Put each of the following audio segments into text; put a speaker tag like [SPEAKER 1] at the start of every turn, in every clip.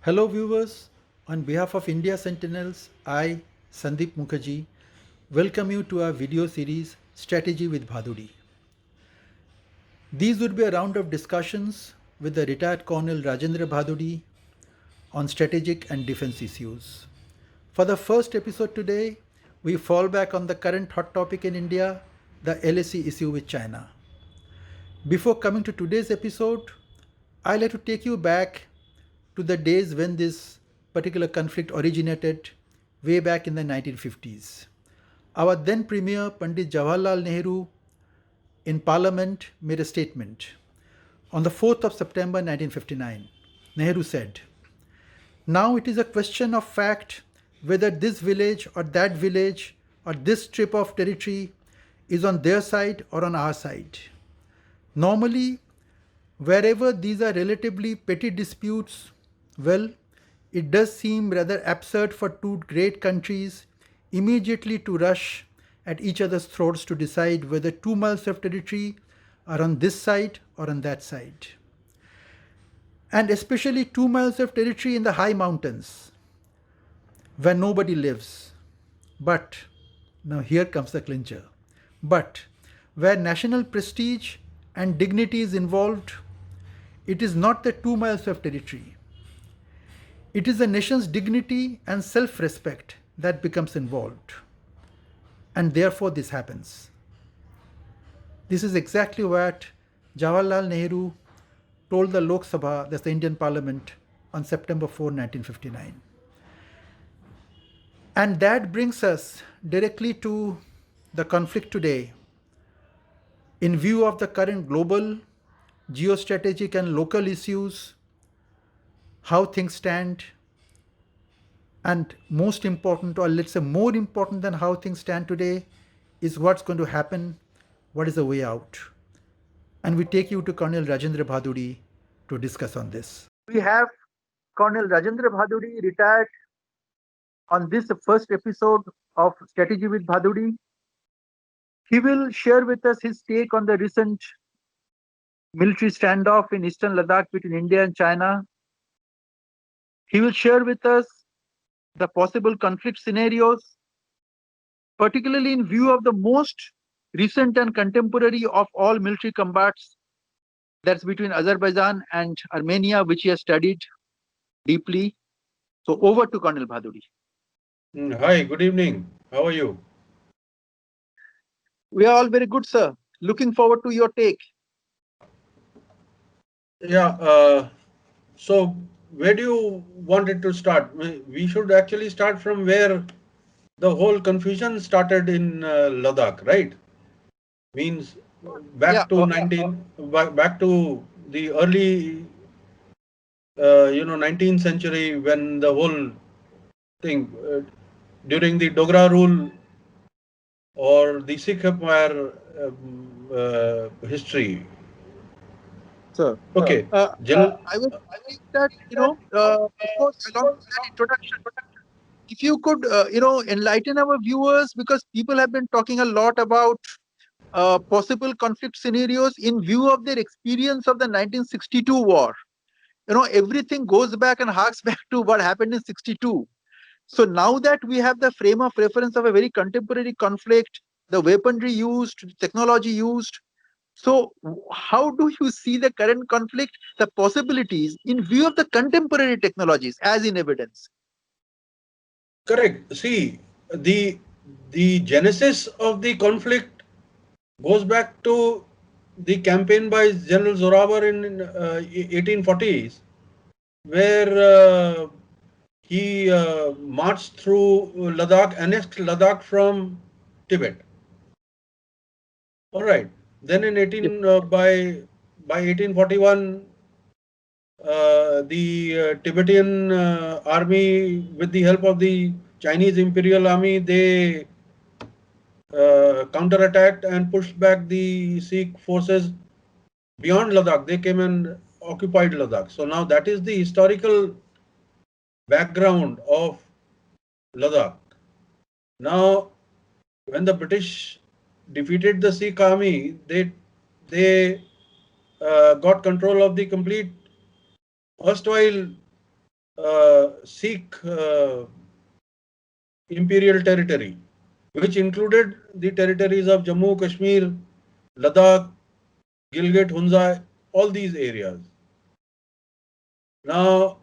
[SPEAKER 1] Hello viewers, on behalf of India Sentinels, I, Sandeep Mukherjee, welcome you to our video series Strategy with Bhaduri. These would be a round of discussions with the retired Colonel Rajendra Bhaduri on strategic and defense issues. For the first episode today, we fall back on the current hot topic in India, the LAC issue with China. Before coming to today's episode, I'd like to take you back to the days when this particular conflict originated way back in the 1950s. Our then Premier Pandit Jawaharlal Nehru in Parliament made a statement. On the 4th of September 1959, Nehru said, "Now it is a question of fact whether this village or that village or this strip of territory is on their side or on our side. Normally, wherever these are relatively petty disputes, well, it does seem rather absurd for two great countries immediately to rush at each other's throats to decide whether 2 miles of territory are on this side or on that side. And especially 2 miles of territory in the high mountains where nobody lives. But, now here comes the clincher, but where national prestige and dignity is involved, it is not the 2 miles of territory. It is the nation's dignity and self respect that becomes involved. And therefore, this happens. This is exactly what Jawaharlal Nehru told the Lok Sabha, that's the Indian Parliament, on September 4, 1959. And that brings us directly to the conflict today. In view of the current global, geostrategic, and local issues, how things stand, and most important, or let's say more important than how things stand today, is what's going to happen, what is the way out. And we take you to Colonel Rajendra Bhaduri to discuss on this. We have Colonel Rajendra Bhaduri, retired, on this first episode of Strategy with Bhaduri. He will share with us his take on the recent military standoff in eastern Ladakh between India and China. He will share with us the possible conflict scenarios, particularly in view of the most recent and contemporary of all military combats, that's between Azerbaijan and Armenia, which he has studied deeply. So over to Colonel Bhaduri.
[SPEAKER 2] Hi, good evening. How are you?
[SPEAKER 1] We are all very good, sir. Looking forward to your take.
[SPEAKER 2] Yeah, so where do you want it to start? We should actually start from where the whole confusion started in Ladakh, right? Means back to 19th century, when the whole thing during the Dogra rule or the Sikh Empire history.
[SPEAKER 1] Sir.
[SPEAKER 2] Okay.
[SPEAKER 1] I would think that, of course, along with that introduction, if you could, enlighten our viewers, because people have been talking a lot about possible conflict scenarios in view of their experience of the 1962 war. Everything goes back and harks back to what happened in 62. So now that we have the frame of reference of a very contemporary conflict, the weaponry used, technology used, so how do you see the current conflict, the possibilities in view of the contemporary technologies as in evidence?
[SPEAKER 2] Correct. See, the genesis of the conflict goes back to the campaign by General Zorawar in 1840s, where he marched through Ladakh, annexed Ladakh from Tibet. All right. Then in 1841, the Tibetan army, with the help of the Chinese Imperial Army, they counterattacked and pushed back the Sikh forces beyond Ladakh. They came and occupied Ladakh. So now that is the historical background of Ladakh. Now, when the British defeated the Sikh army, they got control of the complete erstwhile Sikh imperial territory, which included the territories of Jammu, Kashmir, Ladakh, Gilgit, Hunza, all these areas. Now,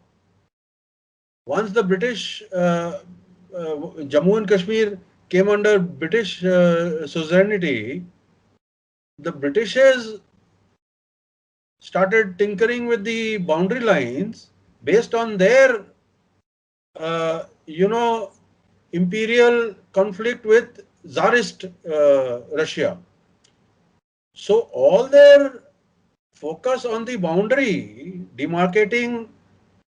[SPEAKER 2] once the British, Jammu and Kashmir came under British suzerainty, the Britishers started tinkering with the boundary lines based on their, you know, imperial conflict with Tsarist Russia. So all their focus on the boundary, demarcating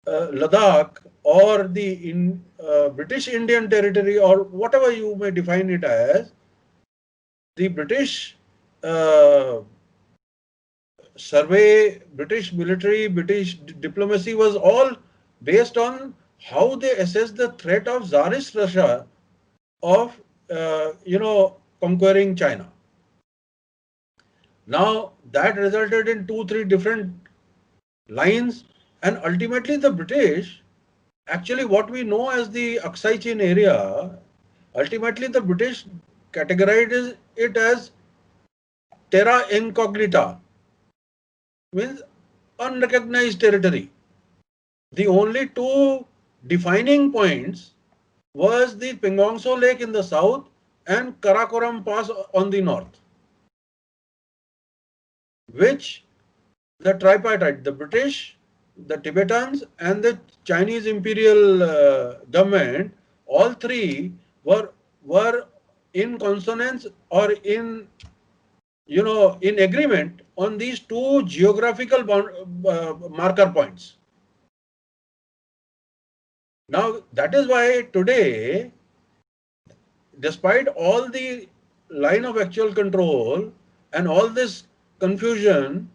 [SPEAKER 2] Ladakh or the British Indian territory or whatever you may define it as, the British uh, survey, British military, British diplomacy was all based on how they assess the threat of Tsarist Russia of, conquering China. Now that resulted in two, three different lines, and ultimately the British, actually what we know as the Aksai Chin area, ultimately the British categorized it as terra incognita, means unrecognized territory. The only two defining points was the Pengongso Lake in the south and Karakoram Pass on the north, which the tripartite, the British, the Tibetans, and the Chinese imperial government, all three were in consonance or in agreement on these two geographical marker points. Now that is why today, despite all the line of actual control and all this confusion,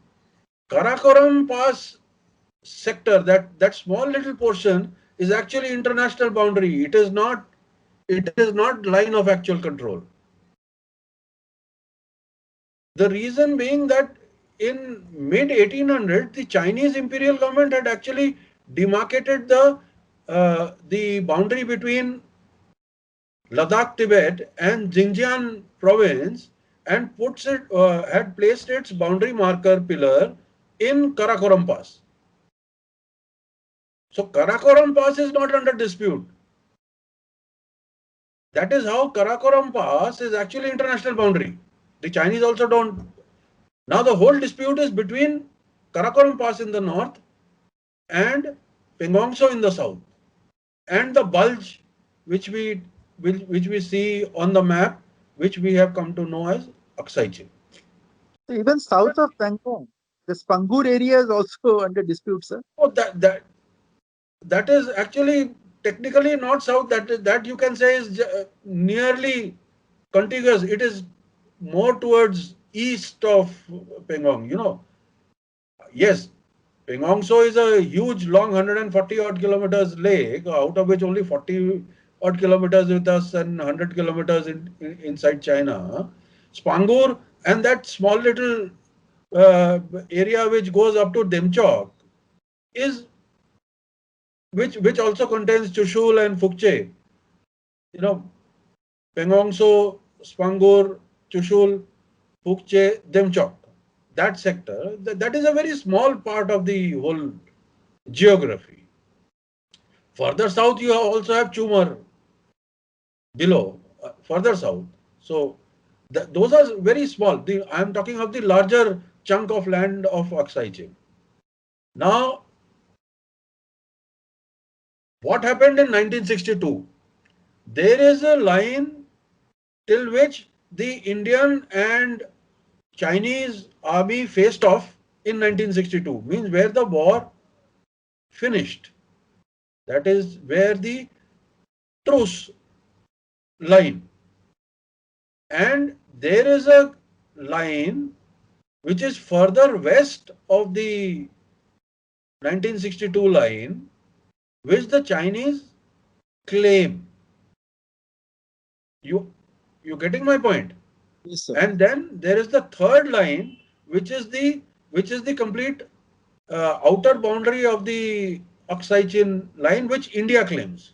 [SPEAKER 2] Karakoram Pass sector, that small little portion, is actually international boundary. It is not line of actual control. The reason being that in mid 1800, the Chinese imperial government had actually demarcated the boundary between Ladakh, Tibet, and Xinjiang province, and had placed its boundary marker pillar in Karakoram Pass. So Karakoram Pass is not under dispute. That is how Karakoram Pass is actually international boundary. The Chinese also don't. Now the whole dispute is between Karakoram Pass in the north and Pengongso in the south, and the bulge which we see on the map, which we have come to know as Aksai Chin.
[SPEAKER 3] So even south of Bangkok, the Spangur area is also under dispute, sir.
[SPEAKER 2] Oh, that is actually technically not south. That you can say is nearly contiguous. It is more towards east of Pengong. Yes, Pengongso is a huge, long 140 odd kilometers lake, out of which only 40 odd kilometers with us and 100 kilometers inside China. Spangur and that small little area which goes up to Demchok is which also contains Chushul and Phukche. Pengongso, Spangur, Chushul, Phukche, Demchok. That sector, that is a very small part of the whole geography. Further south, you also have Chumar below, further south. So those are very small. I am talking of the larger chunk of land of Aksai Chin. Now, what happened in 1962? There is a line till which the Indian and Chinese army faced off in 1962, means where the war finished. That is where the truce line. And there is a line which is further west of the 1962 line, which the Chinese claim. You getting my point?
[SPEAKER 3] Yes, sir.
[SPEAKER 2] And then there is the third line, which is the complete outer boundary of the Aksai Chin line, which India claims.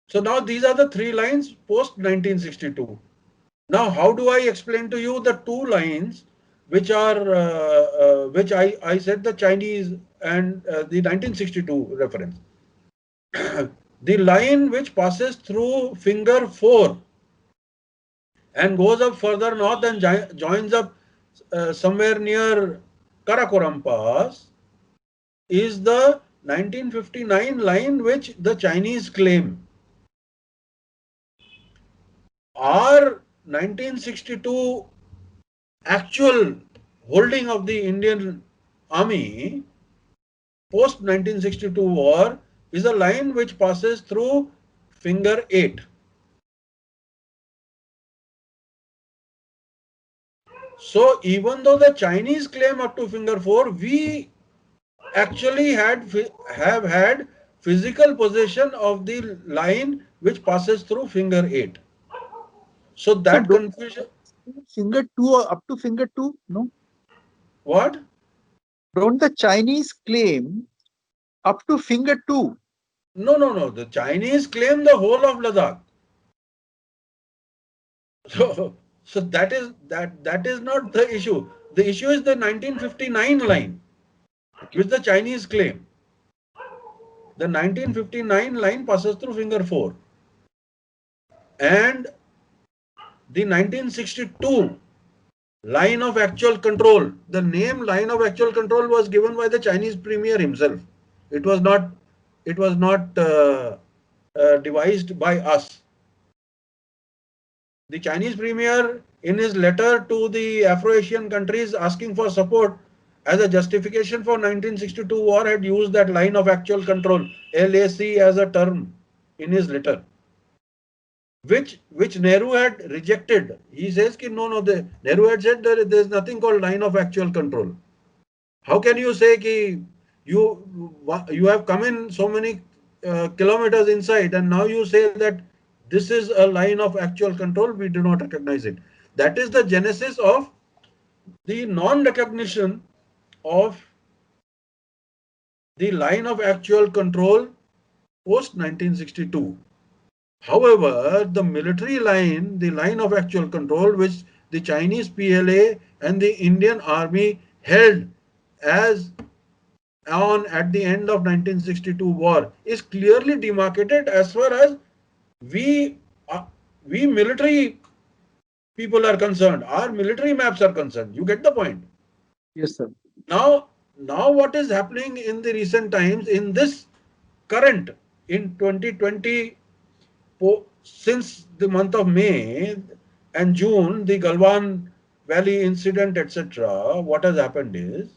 [SPEAKER 2] So now these are the three lines post 1962. Now, how do I explain to you the two lines which are which I said the Chinese and the 1962 reference? The line which passes through finger 4 and goes up further north and joins up somewhere near Karakoram Pass is the 1959 line which the Chinese claim. Our 1962 actual holding of the Indian army post 1962 war is a line which passes through finger 8. So even though the Chinese claim up to finger 4, we actually have had physical possession of the line which passes through finger 8. So
[SPEAKER 3] So
[SPEAKER 2] that
[SPEAKER 3] don't
[SPEAKER 2] confusion.
[SPEAKER 3] finger two or up to finger two? No.
[SPEAKER 2] What?
[SPEAKER 3] Don't the Chinese claim up to finger two?
[SPEAKER 2] No. The Chinese claim the whole of Ladakh. So that is not the issue. The issue is the 1959 line,
[SPEAKER 3] Okay.
[SPEAKER 2] which the Chinese claim. The 1959 line passes through finger 4. And the 1962 line of actual control, the name line of actual control was given by the Chinese premier himself. It was not, it was not devised by us. The Chinese premier, in his letter to the Afro-Asian countries asking for support as a justification for 1962 war, had used that line of actual control, LAC, as a term in his letter, which Nehru had rejected. He says ki no, Nehru had said there is nothing called line of actual control. How can you say ki you have come in so many kilometers inside and now you say that this is a line of actual control? We do not recognize it. That is the genesis of the non-recognition of the line of actual control post 1962. However, the military line, the line of actual control, which the Chinese PLA and the Indian Army held as on at the end of 1962 war, is clearly demarcated as far as we we military people are concerned. Our military maps are concerned. You get the point.
[SPEAKER 3] Yes, sir.
[SPEAKER 2] Now what is happening in the recent times in this current in 2020, since the month of May and June, the Galwan Valley incident, etc., what has happened is,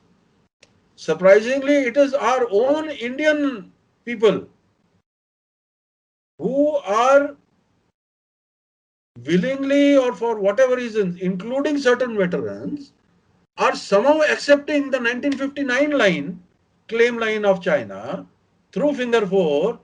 [SPEAKER 2] surprisingly, it is our own Indian people who are willingly or for whatever reasons, including certain veterans, are somehow accepting the 1959 line, claim line of China through finger 4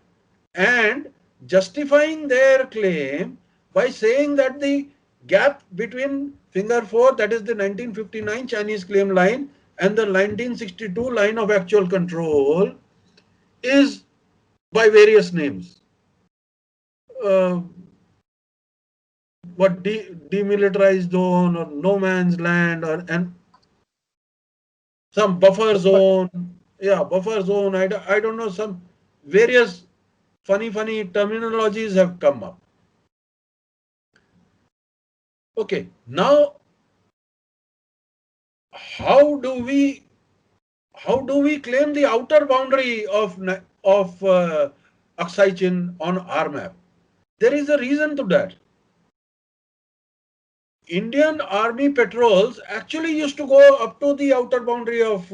[SPEAKER 2] and justifying their claim by saying that the gap between finger 4, that is the 1959 Chinese claim line, and the 1962 line of actual control is by various names. Uh, what demilitarized zone or no man's land or and some buffer zone. Yeah, buffer zone. I don't know, some various funny terminologies have come up. Okay, now how do we claim the outer boundary of Aksai Chin on our map? There is a reason to that. Indian Army patrols actually used to go up to the outer boundary of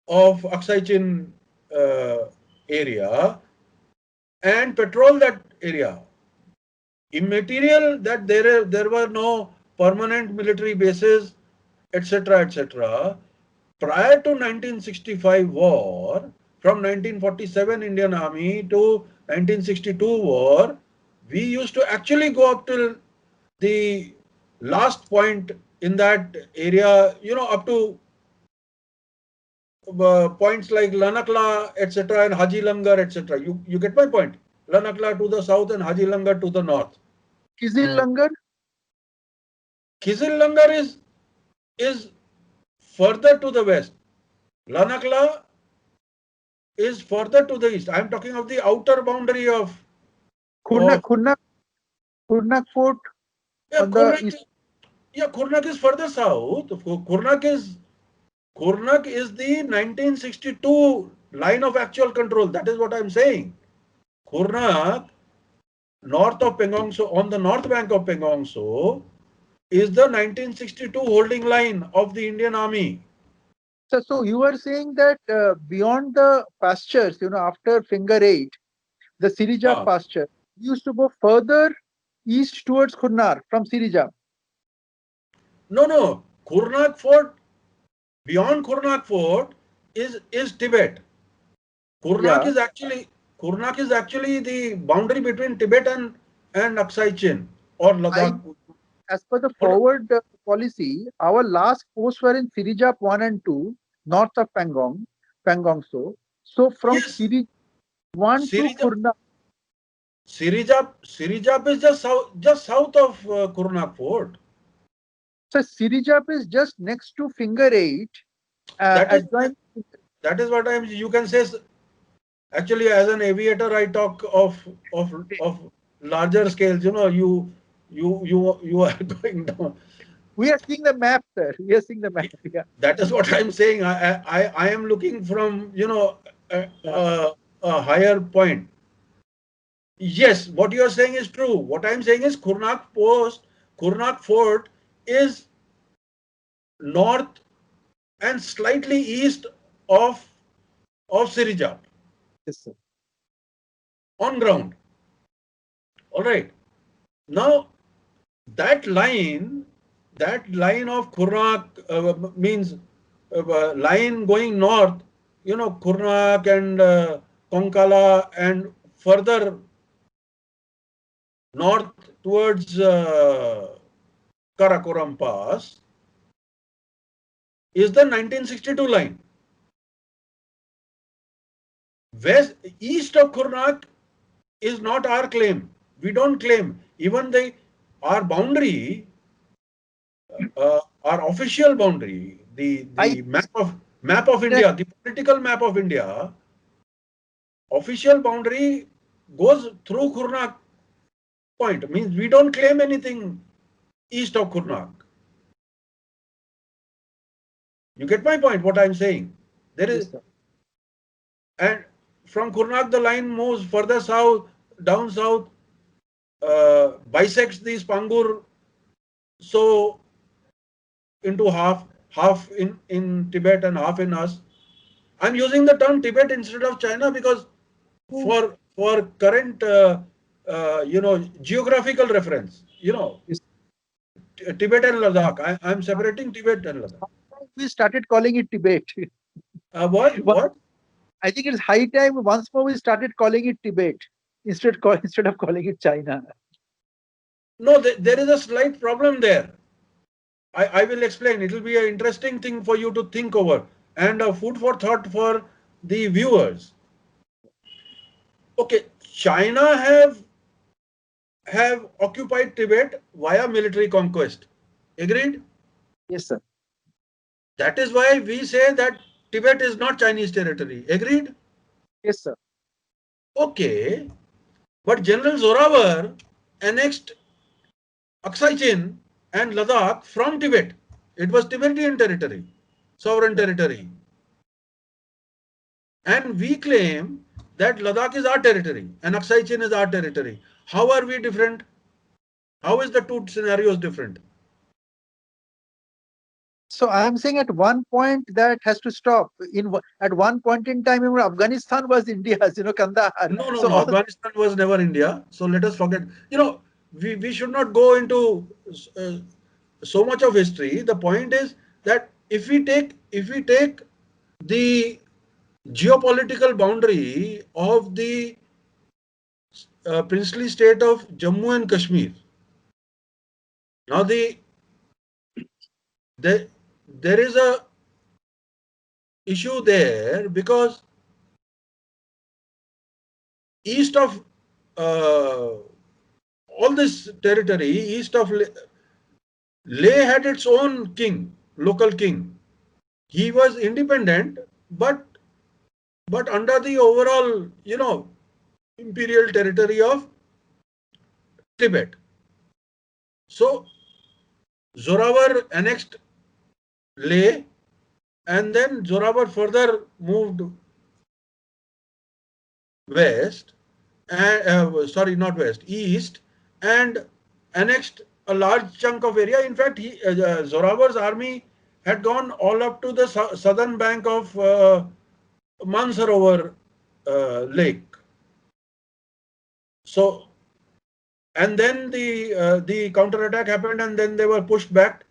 [SPEAKER 2] Aksai Chin area and patrol that area. Immaterial that there were no permanent military bases, etc. Prior to 1965 war, from 1947 Indian Army to 1962 war, we used to actually go up till the last point in that area, up to points like Lanakla, etc., and Haji Langar, etc. You get my point? Lanakla to the south and Haji Langar to the north.
[SPEAKER 3] Kizil Langar?
[SPEAKER 2] Kizil Langar is further to the west. Lanakla is further to the east. I am talking of the outer boundary of
[SPEAKER 3] Kurnak Fort
[SPEAKER 2] yeah,
[SPEAKER 3] on the
[SPEAKER 2] Kurnak.
[SPEAKER 3] east.
[SPEAKER 2] Yeah, Kurnak is further south. Kurnak is the 1962 line of actual control. That is what I am saying. Kurnak, north of Pengong So, on the north bank of Pengong So, is the 1962 holding line of the Indian Army.
[SPEAKER 3] So you were saying that beyond the pastures, after Finger 8, the Sirijap
[SPEAKER 2] Ah.
[SPEAKER 3] pasture, used to go further east towards Khurnar from Sirijap.
[SPEAKER 2] No. Kurnak Fort, beyond Kurnak Fort is Tibet. Kurnak
[SPEAKER 3] Yeah.
[SPEAKER 2] is actually Kurnak is actually the boundary between Tibet and Aksai Chin or Ladakh.
[SPEAKER 3] As per the forward policy, our last posts were in Sirijap 1 and 2, north of Pangong So. So from
[SPEAKER 2] Yes,
[SPEAKER 3] Sirijap 1 to
[SPEAKER 2] Sirijap,
[SPEAKER 3] Khurnar,
[SPEAKER 2] Sirijap is just south of Kurnak Fort.
[SPEAKER 3] so Sirijap is just next to Finger 8,
[SPEAKER 2] That is
[SPEAKER 3] adjoining.
[SPEAKER 2] that is what I'm. You can say. Actually, as an aviator, I talk of larger scales. You are going down.
[SPEAKER 3] We are seeing the map, sir. We are seeing the map. Yeah.
[SPEAKER 2] That is what I'm saying. I am looking from a higher point. Yes, what you are saying is true. What I'm saying is Kurnak Fort is north and slightly east of Sirijap
[SPEAKER 3] Yes, sir.
[SPEAKER 2] on ground. All right. Now that line of Kurnak means line going north. Kurnak and Konkala and further north towards Karakoram Pass is the 1962 line. East of Kurnak is not our claim. We don't claim. Even our boundary, our official boundary,
[SPEAKER 3] I
[SPEAKER 2] the map of India, the political map of India, official boundary goes through Kurnak point. Means we don't claim anything east of Kurnak. You get my point, what I'm saying? There is,
[SPEAKER 3] Yes, sir.
[SPEAKER 2] and from Kurnak the line moves further south, down south, bisects the Spangur so into half in Tibet and half in us. I'm using the term Tibet instead of China because for current geographical reference,
[SPEAKER 3] Yes.
[SPEAKER 2] Tibet and Ladakh. I'm separating Tibet and Ladakh.
[SPEAKER 3] We started calling it Tibet.
[SPEAKER 2] What?
[SPEAKER 3] I think it's high time once more we started calling it Tibet instead of calling it China.
[SPEAKER 2] No, there is a slight problem there. I will explain. It will be an interesting thing for you to think over and a food for thought for the viewers. Okay, China have occupied Tibet via military conquest. Agreed?
[SPEAKER 3] Yes, sir.
[SPEAKER 2] That is why we say that Tibet is not Chinese territory. Agreed?
[SPEAKER 3] Yes, sir.
[SPEAKER 2] Okay. But General Zorawar annexed Aksai Chin and Ladakh from Tibet. It was Tibetan territory, sovereign territory. And we claim that Ladakh is our territory and Aksai Chin is our territory. How are we different? How is the two scenarios different?
[SPEAKER 3] So I am saying at one point that has to stop. At one point in time, even Afghanistan was India's, Kandahar. So
[SPEAKER 2] No.
[SPEAKER 3] all
[SPEAKER 2] Afghanistan was never India. So let us forget. We should not go into uh, so much of history. The point is that if we take the geopolitical boundary of the princely state of Jammu and Kashmir, now the there is a issue there because east of all this territory, east of Leh had its own king, local king. He was independent, but under the overall, imperial territory of Tibet. So Zorawar annexed Leh, and then Zorawar further moved west, and sorry, not west, east, and annexed a large chunk of area. In fact, Zorawar's army had gone all up to the southern bank of Mansarovar lake. So, and then the counterattack happened, and then they were pushed back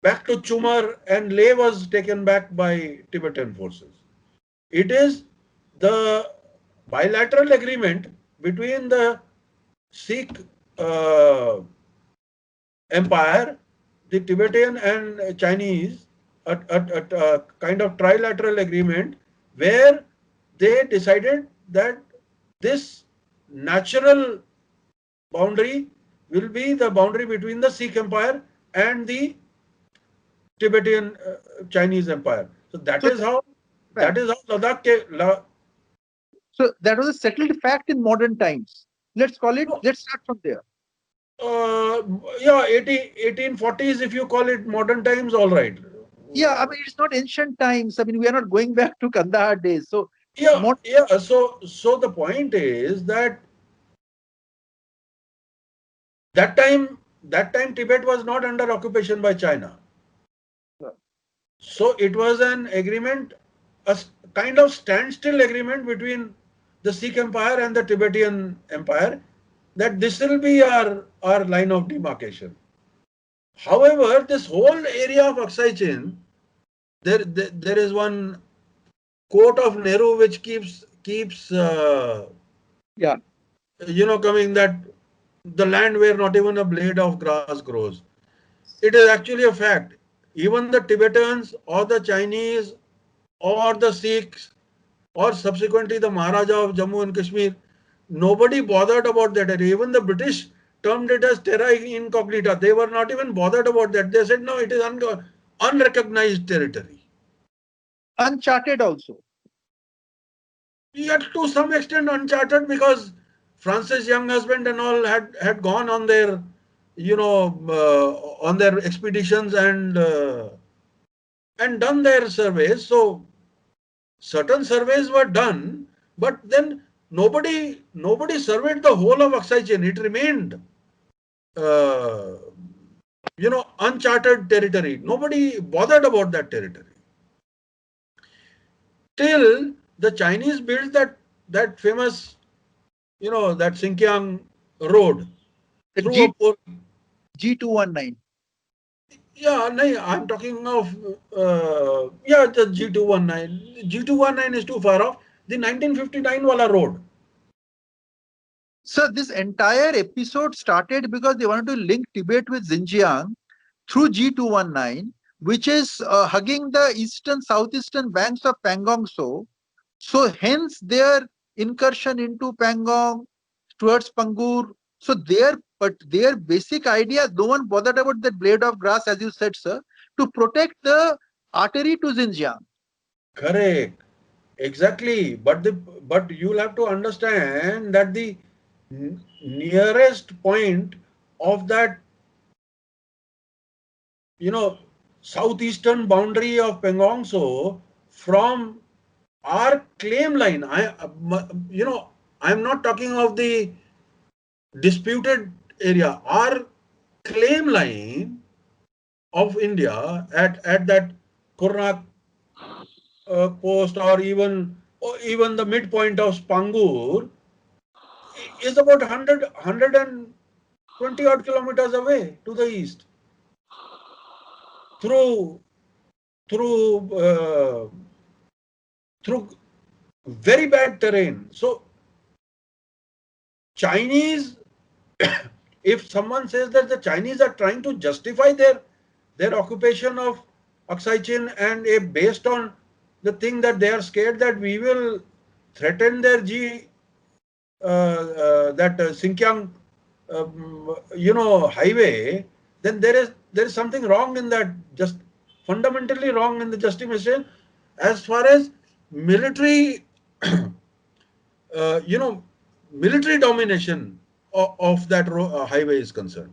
[SPEAKER 2] to Chumar, and Leh was taken back by Tibetan forces. It is the bilateral agreement between the Sikh empire, the Tibetan and Chinese, a kind of trilateral agreement where they decided that this natural boundary will be the boundary between the Sikh empire and the Tibetan Chinese empire. So that
[SPEAKER 3] So
[SPEAKER 2] is how Ladakh
[SPEAKER 3] so that was a settled fact in modern times. Let's call it. Let's start from there.
[SPEAKER 2] uh, yeah, 1840s, if you call it modern times, all right.
[SPEAKER 3] Yeah, I mean it's not ancient times. I mean we are not going back to Kandahar days. So
[SPEAKER 2] Yeah,
[SPEAKER 3] mod-
[SPEAKER 2] yeah. So the point is that time Tibet was not under occupation by China. So it was an agreement, kind of standstill agreement between the Sikh Empire and the Tibetan Empire, that this will be our line of demarcation. However, this whole area of Aksai Chin, there is one quote of Nehru which keeps
[SPEAKER 3] yeah.
[SPEAKER 2] coming, that the land where not even a blade of grass grows. It is actually a fact. Even the Tibetans or the Chinese or the Sikhs or subsequently the Maharaja of Jammu and Kashmir, nobody bothered about that area. Even the British termed it as terra incognita. They were not even bothered about that. They said, no, it is unrecognized territory.
[SPEAKER 3] Uncharted also.
[SPEAKER 2] Yet to some extent uncharted, because Francis young husband and all had gone on their, on their expeditions and done their surveys. So certain surveys were done, but then nobody surveyed the whole of Aksai Chin. It remained, uh, uncharted territory. Nobody bothered about that territory till the Chinese built that famous, that Xinjiang road
[SPEAKER 3] The
[SPEAKER 2] through a port.
[SPEAKER 3] G219.
[SPEAKER 2] Yeah, no, I'm talking of the G219. G219 is too far off. The 1959 wala road.
[SPEAKER 3] So this entire episode started because they wanted to link Tibet with Xinjiang through G219, which is hugging the southeastern banks of Pangong Tso. So hence their incursion into Pangong towards Pangur. So their basic idea, no one bothered about the blade of grass, as you said, sir, to protect the artery to Xinjiang.
[SPEAKER 2] Correct. Exactly. But you'll have to understand that the nearest point of that, you know, southeastern boundary of Pangong Tso from our claim line. I'm not talking of the disputed area. Our claim line of India at that Kurnak coast, or even the midpoint of Spangur, is about 120 odd kilometers away to the east through through through very bad terrain. So Chinese, if someone says that the Chinese are trying to justify their occupation of Aksai Chin and based on the thing that they are scared that we will threaten their Xinjiang, highway, then there is something wrong in that, just fundamentally wrong in the justification as far as military, uh, you know, military domination of that highway is concerned.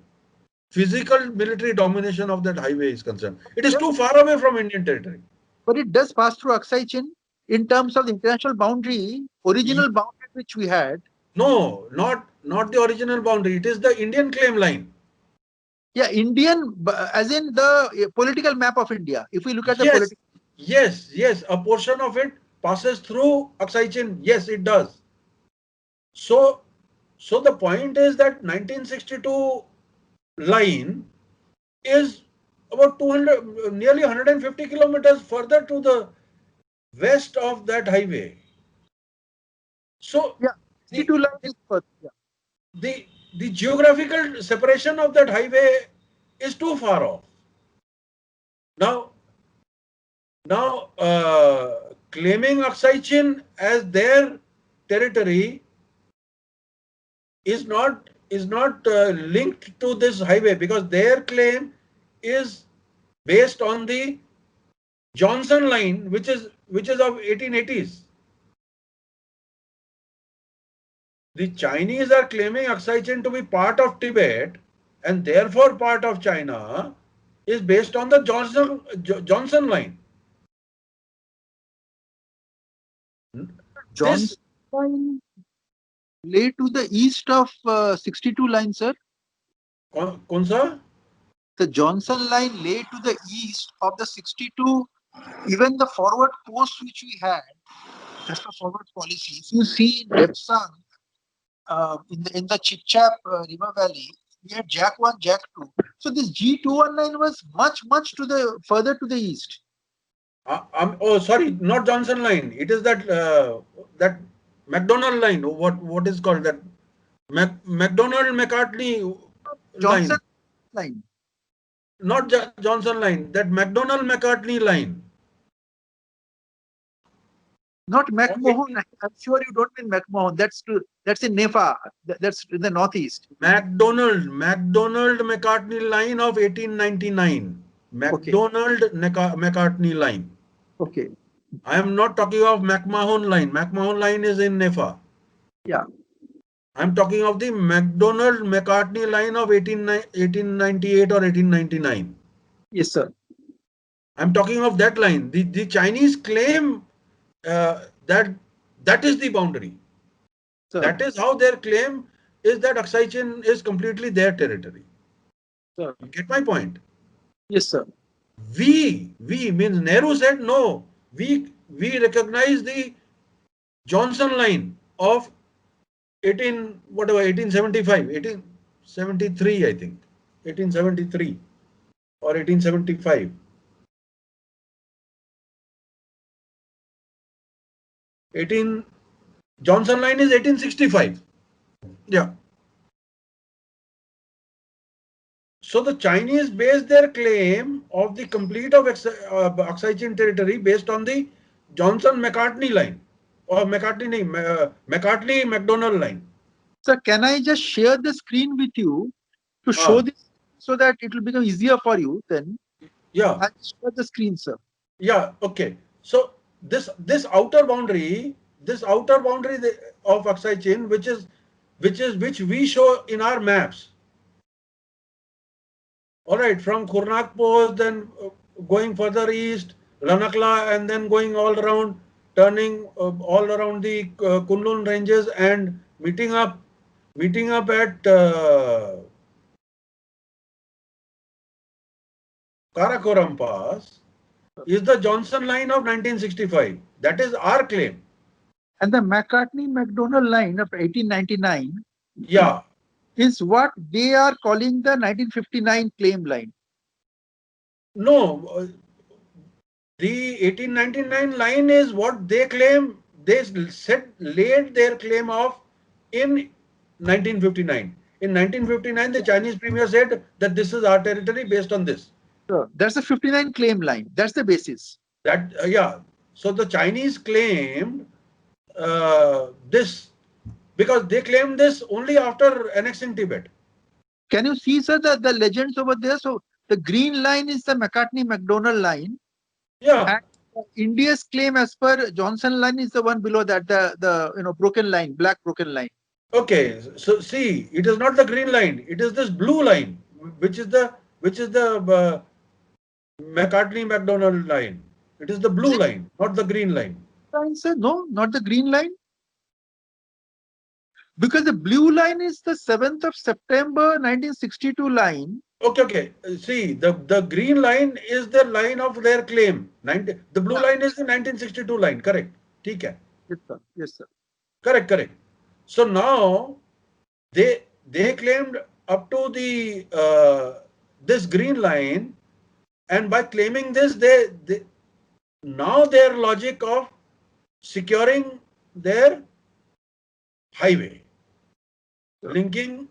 [SPEAKER 2] Physical military domination of that highway is concerned. It is too far away from Indian territory.
[SPEAKER 3] But it does pass through Aksai Chin in terms of the international boundary, original boundary which we had.
[SPEAKER 2] No, not the original boundary. It is the Indian claim line.
[SPEAKER 3] Yeah, Indian, as in the political map of India. If we look at the
[SPEAKER 2] Yes,
[SPEAKER 3] political,
[SPEAKER 2] yes. A portion of it passes through Aksai Chin. Yes, it does. So the point is that 1962 line is about 200, nearly 150 kilometers further to the west of that highway. So
[SPEAKER 3] yeah,
[SPEAKER 2] the,
[SPEAKER 3] 62 lines is first. Yeah.
[SPEAKER 2] the geographical separation of that highway is too far off. Now, claiming Aksai Chin as their territory is not linked to this highway, because their claim is based on the Johnson line, which is of 1880s. The Chinese are claiming Aksai Chin to be part of Tibet and therefore part of China, is based on the Johnson line.
[SPEAKER 3] Johnson
[SPEAKER 2] This
[SPEAKER 3] line lay to the east of 62 line, sir.
[SPEAKER 2] कौन सा?
[SPEAKER 3] The Johnson line lay to the east of the 62. Even the forward post which we had, as per forward policy, if you see in Depsang, in the Chipchap River Valley, we had Jack 1, Jack 2. So this G219 was much to the further to the east.
[SPEAKER 2] Oh, sorry, not Johnson line. It is that that McDonald line. What is called that? McDonald McCartney
[SPEAKER 3] Johnson
[SPEAKER 2] line.
[SPEAKER 3] line.
[SPEAKER 2] Not Johnson line. That McDonald McCartney line.
[SPEAKER 3] Not McMahon. I'm sure you don't mean McMahon. That's in Nefa. That's in the northeast.
[SPEAKER 2] McDonald McCartney line of 1899. McDonald McCartney line.
[SPEAKER 3] Okay.
[SPEAKER 2] I am not talking of McMahon line. McMahon line is in Nefa.
[SPEAKER 3] Yeah.
[SPEAKER 2] I'm talking of the McDonald McCartney line of 1898 or 1899.
[SPEAKER 3] Yes, sir.
[SPEAKER 2] I'm talking of that line. The Chinese claim that is the boundary.
[SPEAKER 3] Sir.
[SPEAKER 2] That is how their claim is, that Aksai Chin is completely their territory.
[SPEAKER 3] Sir.
[SPEAKER 2] You get my point?
[SPEAKER 3] Yes, sir.
[SPEAKER 2] We means Nehru said no. We recognize the Johnson line of 1875, 1873, I think. 1873 or 1875. Johnson line is 1865. Yeah. So the Chinese based their claim of the complete of Aksai Chin territory based on the Johnson-McCartney line, or McCartney-McDonald line.
[SPEAKER 3] Sir, can I just share the screen with you to show this, so that it will become easier for you then?
[SPEAKER 2] Yeah.
[SPEAKER 3] I'll share the screen, sir.
[SPEAKER 2] Yeah, okay. So this outer boundary of Aksai Chin, which we show in our maps. All right, from Khurnak Post, then going further east, Ranakla, and then going all around, turning all around the Kunlun ranges and meeting up at Karakoram Pass, is the Johnson line of 1965. That is our claim.
[SPEAKER 3] And the McCartney-McDonald line of 1899,
[SPEAKER 2] yeah,
[SPEAKER 3] is what they are calling the 1959 claim line.
[SPEAKER 2] No, the 1899 line is what they claim. They laid their claim of in 1959. In 1959, the Chinese premier said that this is our territory based on this.
[SPEAKER 3] So that's the 59 claim line. That's the basis.
[SPEAKER 2] That yeah. So the Chinese claimed this because they claimed this only after annexing Tibet.
[SPEAKER 3] Can you see, sir, the legends over there? So the green line is the McCartney-MacDonald line.
[SPEAKER 2] Yeah.
[SPEAKER 3] And India's claim as per Johnson line is the one below that, the broken line, black broken line.
[SPEAKER 2] Okay. So see, it is not the green line. It is this blue line, which is the McCartney-MacDonald line. It is the blue line, not the green line.
[SPEAKER 3] Line, sir? No, not the green line. Because the blue line is the 7th of September 1962 line.
[SPEAKER 2] Okay. See, the green line is the line of their claim. The blue line is the 1962 line. Correct. ठीक है.
[SPEAKER 3] Yes, sir. Yes, sir.
[SPEAKER 2] Correct. So now they claimed up to the this green line, and by claiming this, they now their logic of securing their highway linking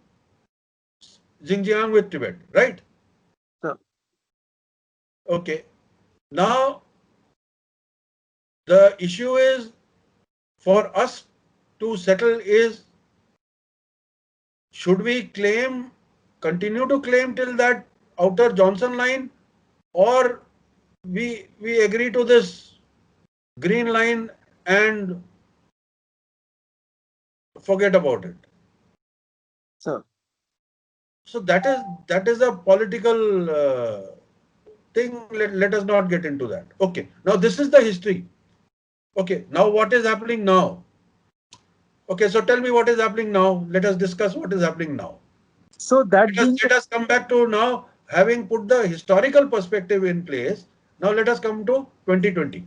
[SPEAKER 2] Xinjiang with Tibet, right?
[SPEAKER 3] Sir.
[SPEAKER 2] Okay. Now the issue is for us to settle is, should we continue to claim till that outer Johnson line, or we agree to this green line and forget about it?
[SPEAKER 3] Sir.
[SPEAKER 2] So that is a political thing. Let us not get into that. Okay. Now this is the history. Okay. Now what is happening now? Okay. So tell me what is happening now. Let us discuss what is happening now.
[SPEAKER 3] So that
[SPEAKER 2] Let us come back to now, having put the historical perspective in place. Now let us come to 2020.